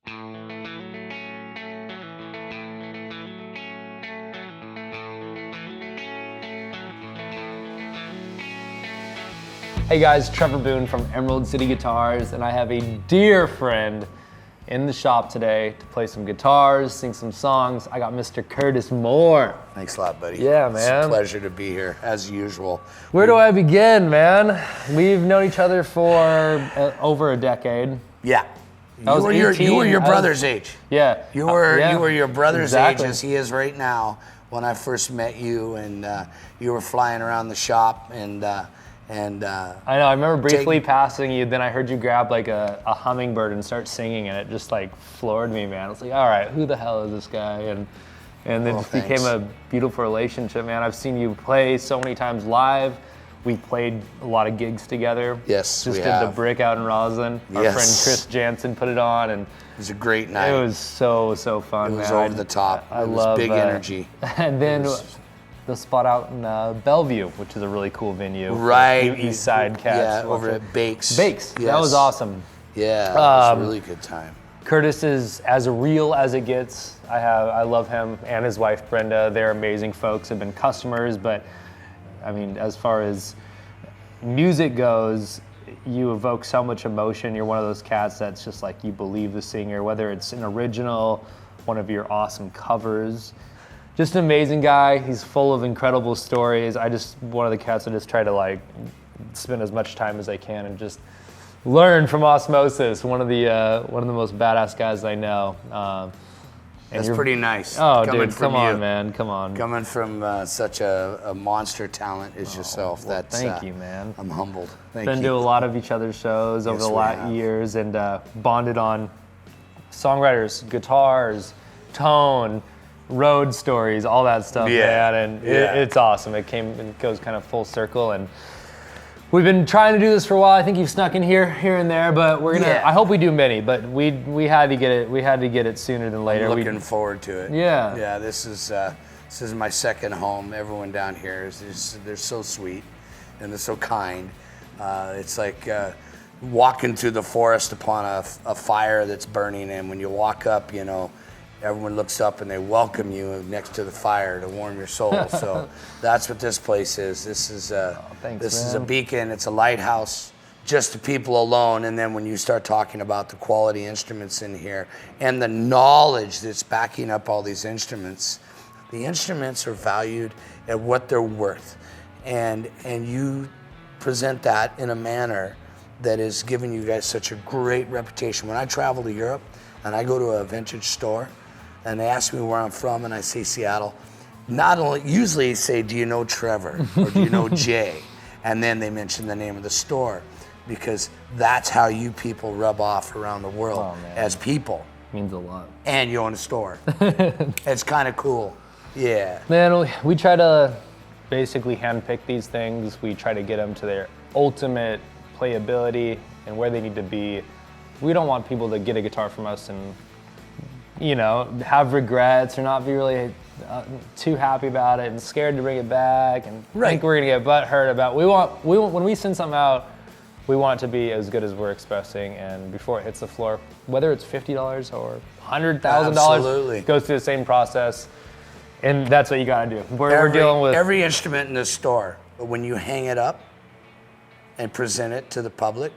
Hey guys, Trevor Boone from Emerald City Guitars, and I have a dear friend in the shop today to play some guitars, sing some songs. I got Mr. Curtis Moore. Thanks a lot, buddy. Yeah, man. It's a pleasure to be here, as usual. Where do I begin, man? We've known each other for over a decade. Yeah. I was 18. You were your brother's age. Yeah. You were your brother's exactly. age as he is right now when I first met you, and you were flying around the shop and I know, I remember briefly passing you, then I heard you grab like a hummingbird and start singing, and it just like floored me, man. I was like, all right, who the hell is this guy? And it just became a beautiful relationship, man. I've seen you play so many times live. We played a lot of gigs together. Yes, just we did have. the Brick out in Roslyn. Our friend Chris Jansen put it on, and it was a great night. it was so fun, man. It was over the top. I it was love big energy. And then the spot out in Bellevue, which is a really cool venue. Right. East Side cats. Yeah, over at Bakes. Bakes. Yes. That was awesome. Yeah, it was a really good time. Curtis is as real as it gets. I love him and his wife Brenda. They're amazing folks. Have been customers, but I mean, as far as music goes, you evoke so much emotion. You're one of those cats that's just like, you believe the singer, whether it's an original, one of your awesome covers. Just an amazing guy. He's full of incredible stories. One of the cats I just try to like spend as much time as I can and just learn from osmosis. One of the most badass guys I know. That's pretty nice. Oh, dude, come on, man, come on. Coming from such a monster talent as yourself, well, thank you, man. I'm humbled. Thank Been you. to a lot of each other's shows over the last years, and bonded on songwriters, guitars, tone, road stories, all that stuff, man. And it's awesome. It goes kind of full circle, and we've been trying to do this for a while. I think you've snuck in here and there, but we're gonna. I hope we do many, but we had to get it. We had to get it sooner than later. I'm looking forward to it. Yeah. Yeah. This is my second home. Everyone down here they're so sweet, and they're so kind. It's like walking through the forest upon a fire that's burning, and when you walk up, you know, everyone looks up and they welcome you next to the fire to warm your soul. So that's what this place is. This is is a beacon. It's a lighthouse, just to people alone. And then when you start talking about the quality instruments in here and the knowledge that's backing up all these instruments, the instruments are valued at what they're worth. And you present that in a manner that is giving you guys such a great reputation. When I travel to Europe and I go to a vintage store, and they ask me where I'm from, and I say Seattle, usually say, do you know Trevor, or do you know Jay? And then they mention the name of the store, because that's how you people rub off around the world as people. Means a lot. And you own a store. It's kind of cool. Yeah. Man, we try to basically handpick these things. We try to get them to their ultimate playability and where they need to be. We don't want people to get a guitar from us and, you know, have regrets or not be really too happy about it and scared to bring it back and think we're gonna get butthurt about. We want when we send something out, we want it to be as good as we're expressing, and before it hits the floor, whether it's $50 or $100,000, goes through the same process, and that's what you gotta do. We're dealing with every instrument in this store, but when you hang it up and present it to the public,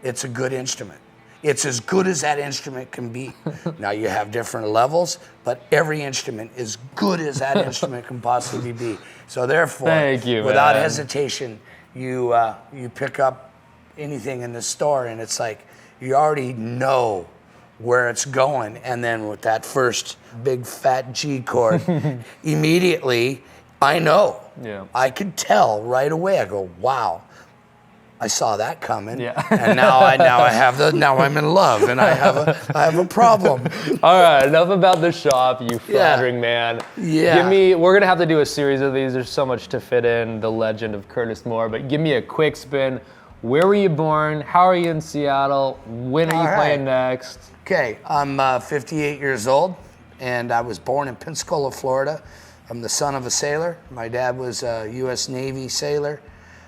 it's a good instrument. It's as good as that instrument can be. Now you have different levels, but every instrument is good as that instrument can possibly be. So therefore, without hesitation, you pick up anything in the store, and it's like you already know where it's going. And then with that first big fat G chord, immediately I know. Yeah. I could tell right away. I go, wow. I saw that coming, and now I'm in love, and I have a problem. All right, enough about the shop, you flattering man. Yeah. We're gonna have to do a series of these. There's so much to fit in, the legend of Curtis Moore. But give me a quick spin. Where were you born? How are you in Seattle? When are you playing next? Okay, I'm 58 years old, and I was born in Pensacola, Florida. I'm the son of a sailor. My dad was a U.S. Navy sailor.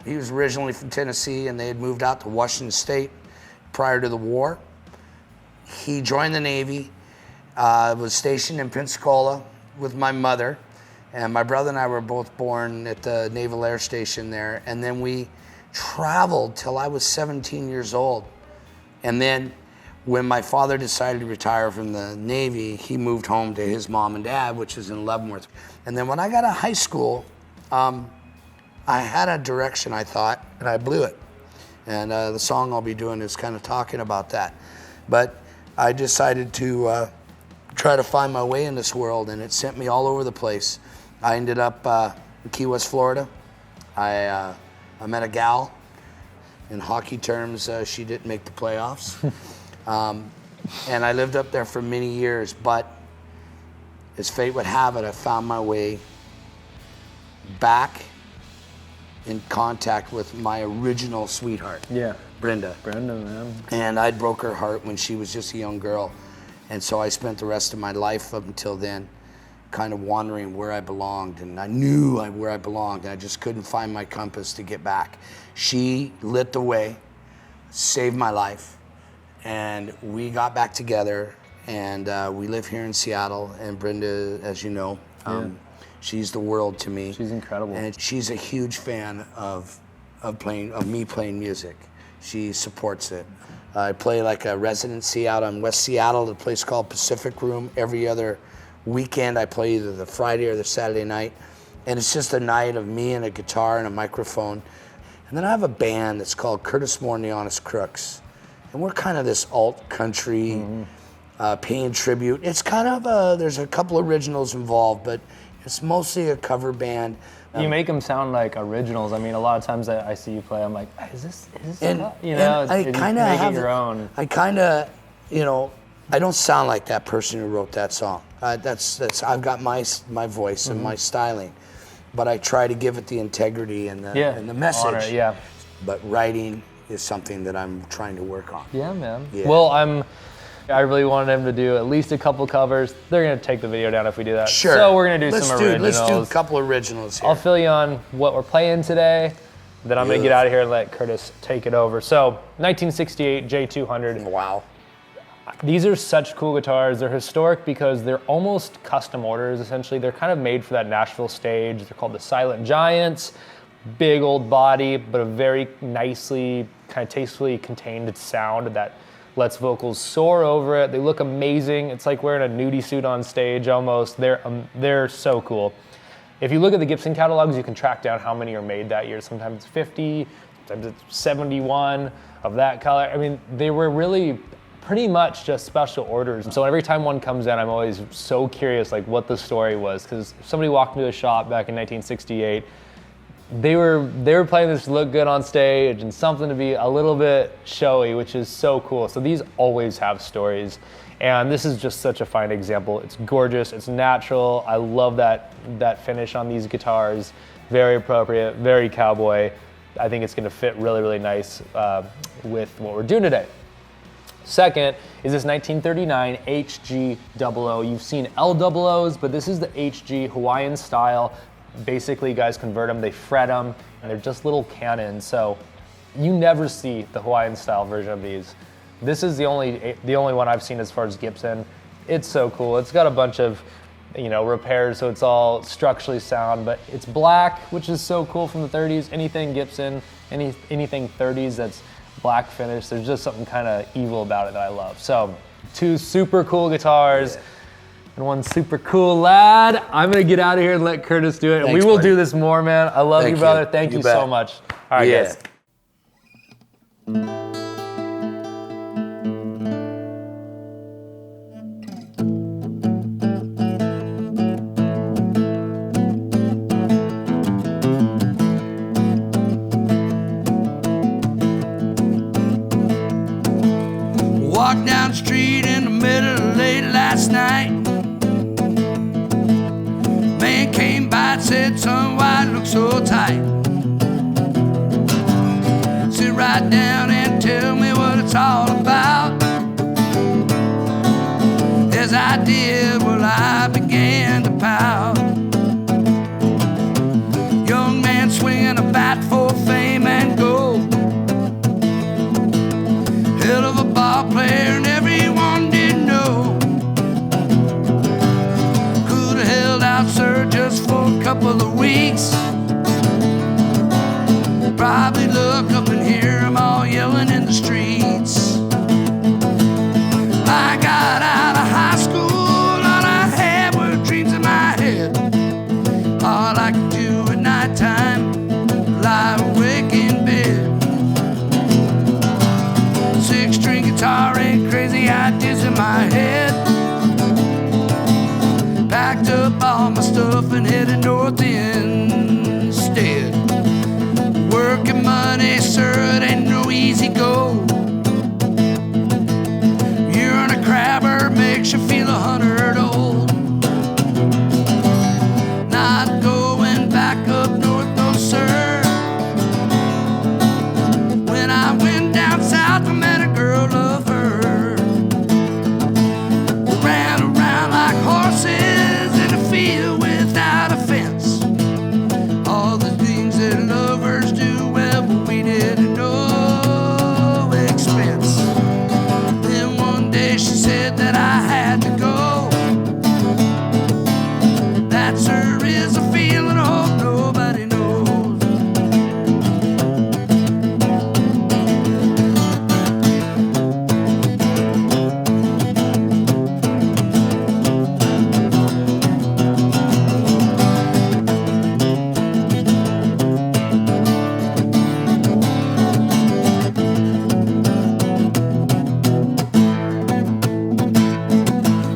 He was originally from Tennessee, and they had moved out to Washington State prior to the war. he joined the Navy, was stationed in Pensacola with my mother, and my brother and I were both born at the Naval Air Station there. And then we traveled till I was 17 years old. And then when my father decided to retire from the Navy, he moved home to his mom and dad, which is in Leavenworth. And then when I got to high school, I had a direction, I thought, and I blew it. And the song I'll be doing is kind of talking about that. But I decided to try to find my way in this world, and it sent me all over the place. I ended up in Key West, Florida. I met a gal. In hockey terms, she didn't make the playoffs. And I lived up there for many years, but as fate would have it, I found my way back in contact with my original sweetheart, Brenda. Brenda, man. And I broke her heart when she was just a young girl. And so I spent the rest of my life up until then kind of wondering where I belonged. And I knew where I belonged, and I just couldn't find my compass to get back. She lit the way, saved my life, and we got back together, and we live here in Seattle. And Brenda, as you know, she's the world to me. She's incredible. And she's a huge fan of me playing music. She supports it. I play like a residency out on West Seattle at a place called Pacific Room. Every other weekend I play either the Friday or the Saturday night. And it's just a night of me and a guitar and a microphone. And then I have a band that's called Curtis Moore and the Honest Crooks. And we're kind of this alt country, paying tribute. It's kind of there's a couple originals involved, but it's mostly a cover band. You make them sound like originals. I mean, a lot of times I see you play, I'm like, is this And, you know, and I kind of make have it your own. I kind of, I don't sound like that person who wrote that song. That's I've got my voice and my styling, but I try to give it the integrity and the message. Honor, But writing is something that I'm trying to work on. Yeah, man. Yeah. Well, I really wanted him to do at least a couple covers. They're gonna take the video down if we do that. Sure. So we're gonna do some originals. Let's do a couple originals here. I'll fill you on what we're playing today. Then I'm gonna get out of here and let Curtis take it over. So 1968 J200. Wow. These are such cool guitars. They're historic because they're almost custom orders, essentially. They're kind of made for that Nashville stage. They're called the Silent Giants. Big old body, but a very nicely, kind of tastefully contained sound that lets vocals soar over it. They look amazing. It's like wearing a nudie suit on stage almost. They're so cool. If you look at the Gibson catalogs, you can track down how many are made that year. Sometimes it's 50, sometimes it's 71 of that color. I mean, they were really pretty much just special orders. So every time one comes in, I'm always so curious like what the story was, because if somebody walked into a shop back in 1968, they were playing this to look good on stage and something to be a little bit showy, which is so cool. So these always have stories, and this is just such a fine example. It's gorgeous, it's natural. I love that finish on these guitars. Very appropriate, very cowboy. I think it's gonna fit really, really nice with what we're doing today. Second is this 1939 HG00. You've seen L00s, but this is the HG Hawaiian style. Basically, guys convert them, they fret them, and they're just little cannons. So you never see the Hawaiian style version of these. This is the only one I've seen as far as Gibson. It's so cool. It's got a bunch of repairs, so it's all structurally sound, but it's black, which is so cool from the 30s. Anything Gibson, anything 30s that's black finish, there's just something kind of evil about it that I love. So two super cool guitars. And one super cool lad. I'm gonna get out of here and let Curtis do it. Thanks, we will buddy. do this more, man. I love you, brother. Thank you so much. All right, guys. Walked down the street in the middle of late last night. Man came by and said, "Son, why it look so tight? Sit right down and tell me what it's all about." As I did, well, I began to pout. Young man swinging a bat for fame and gold. Hell of a ball player, and everyone guitar and crazy ideas in my head. Packed up all my stuff and headed north instead. Working money, sir, it ain't no easy go. You're on a crabber, makes you feel 100 old. Not going back up north, no sir. When I went down south, I met a girl, love her. We ran around like horses in a field without a fence. All the things that lovers do, well, we did at no expense. Then one day she said that I had to go. That, sir, is a feeling I hope nobody knows.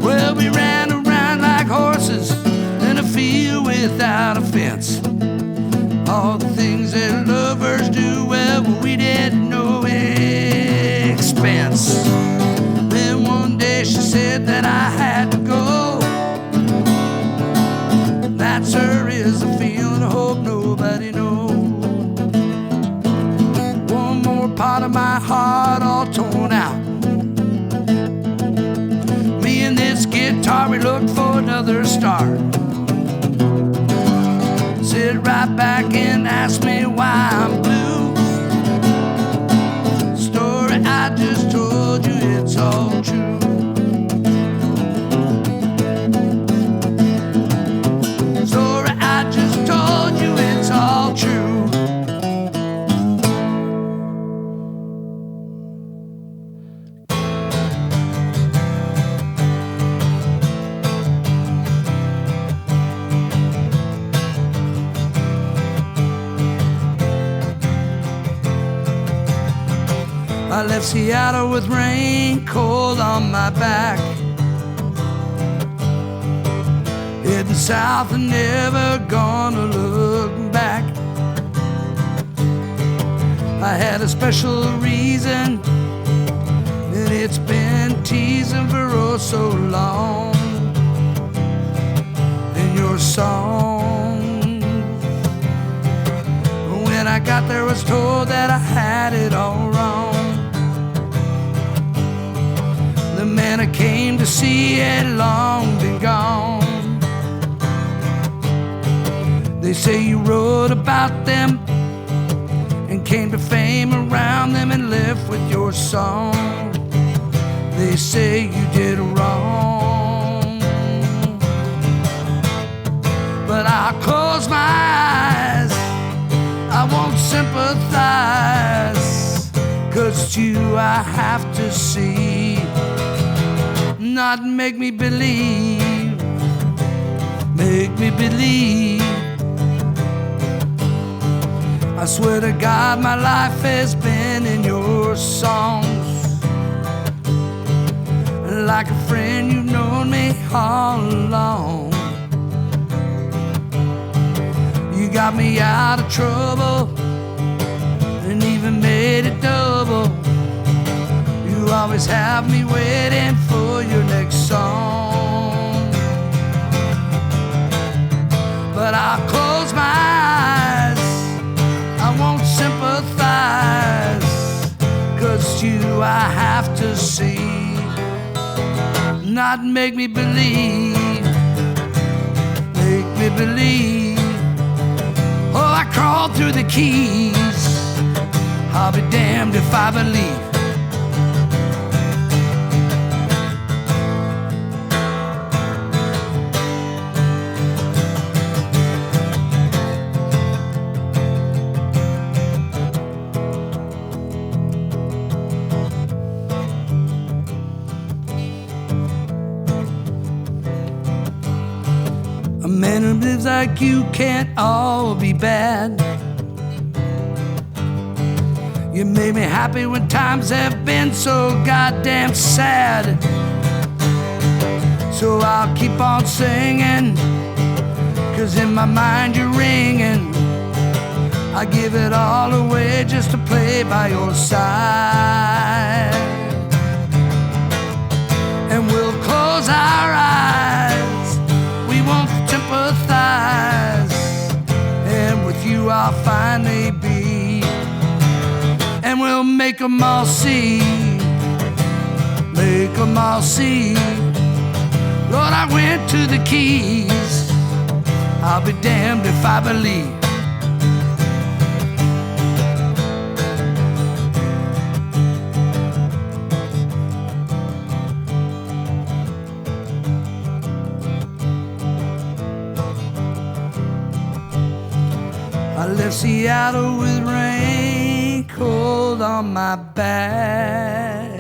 Well, we ran around like horses in a field without a fence. All the things that lovers do, well, we did at no expense. Then one day she said that I had to go. That, sir, is a feeling I hope nobody knows. One more part of my heart all torn out. Me and this guitar, we looked for another start. Sit right back and ask me why I'm blue. Story I just told you, it's all true. Story I just told you, it's all true. I left Seattle with rain cold on my back, heading south and never gonna look back. I had a special reason, and it's been teasing for oh so long. In your song, when I got there, I was told that I had it all wrong. The man I came to see had long been gone. They say you wrote about them and came to fame around them and left with your song. They say you did wrong, but I'll close my eyes, I won't sympathize, 'cause it's you I have to see. Not make me believe, make me believe. I swear to God, my life has been in your songs. Like a friend, you've known me all along. You got me out of trouble and even made it double. You always have me waiting for your next song. But I'll close my eyes, I won't sympathize, 'cause you I have to see. Not make me believe, make me believe. Oh, I crawled through the keys, I'll be damned if I believe. A man who lives like you can't all be bad. You made me happy when times have been so goddamn sad. So I'll keep on singing, 'cause in my mind you're ringing. I give it all away just to play by your side. And we'll close our eyes, we won't sympathize, and with you I'll finally be. And we'll make 'em all see, make 'em all see. Lord, I went to the Keys, I'll be damned if I believe. I left Seattle with rain cold on my back.